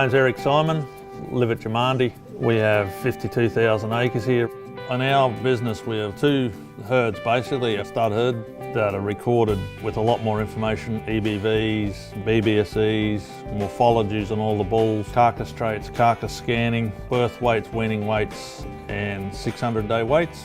name's Eric Simon, live at Jamandi. We have 52,000 acres here. In our business we have two herds basically, a stud herd that are recorded with a lot more information, EBVs, BBSEs, morphologies on all the bulls, carcass traits, carcass scanning, birth weights, weaning weights and 600-day weights.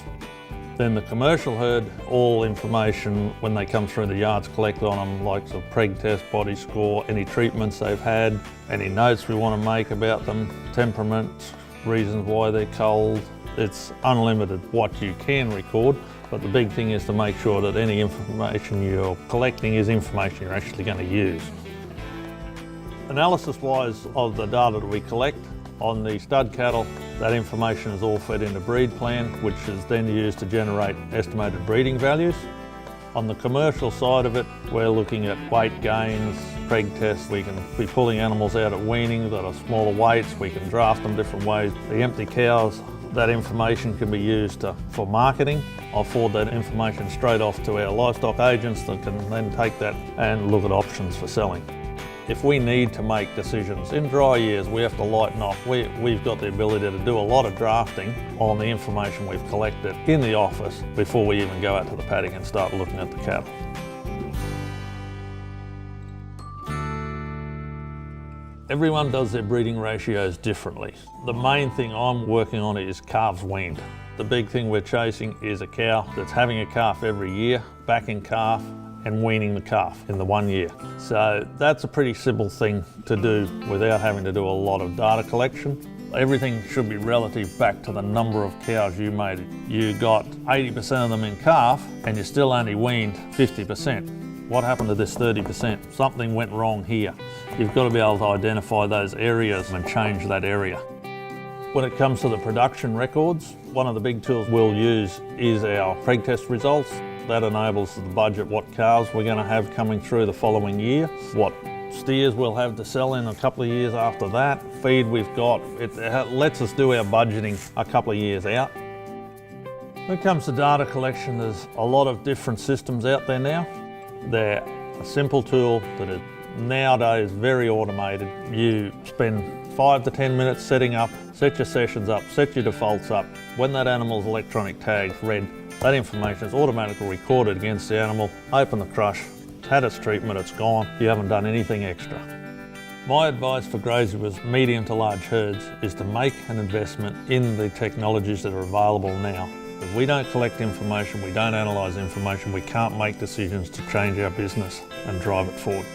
Then the commercial herd, all information when they come through the yards collected on them, like the preg test, body score, any treatments they've had, any notes we want to make about them, temperament, reasons why they're cold. It's unlimited what you can record, but the big thing is to make sure that any information you're collecting is information you're actually going to use. Analysis-wise of the data that we collect on the stud cattle, that information is all fed into breed plan, which is then used to generate estimated breeding values. On the commercial side of it, we're looking at weight gains, preg tests. We can be pulling animals out at weaning that are smaller weights. We can draft them different ways. The empty cows, that information can be used for marketing. I'll forward that information straight off to our livestock agents that can then take that and look at options for selling. If we need to make decisions, in dry years we have to lighten off. We've got the ability to do a lot of drafting on the information we've collected in the office before we even go out to the paddock and start looking at the cattle. Everyone does their breeding ratios differently. The main thing I'm working on is calves weaned. The big thing we're chasing is a cow that's having a calf every year, backing calf, and weaning the calf in the 1 year. So that's a pretty simple thing to do without having to do a lot of data collection. Everything should be relative back to the number of cows you made. You got 80% of them in calf and you still only weaned 50%. What happened to this 30%? Something went wrong here. You've got to be able to identify those areas and change that area. When it comes to the production records, one of the big tools we'll use is our preg test results. That enables to budget what cows we're going to have coming through the following year, what steers we'll have to sell in a couple of years after that, feed we've got. It lets us do our budgeting a couple of years out. When it comes to data collection, there's a lot of different systems out there now. They're a simple tool that is nowadays very automated. You spend 5 to 10 minutes setting up, set your sessions up, set your defaults up. When that animal's electronic tag's read, that information is automatically recorded against the animal. Open the crush, it's had its treatment, it's gone. You haven't done anything extra. My advice for graziers, medium to large herds, is to make an investment in the technologies that are available now. If we don't collect information, we don't analyse information, we can't make decisions to change our business and drive it forward.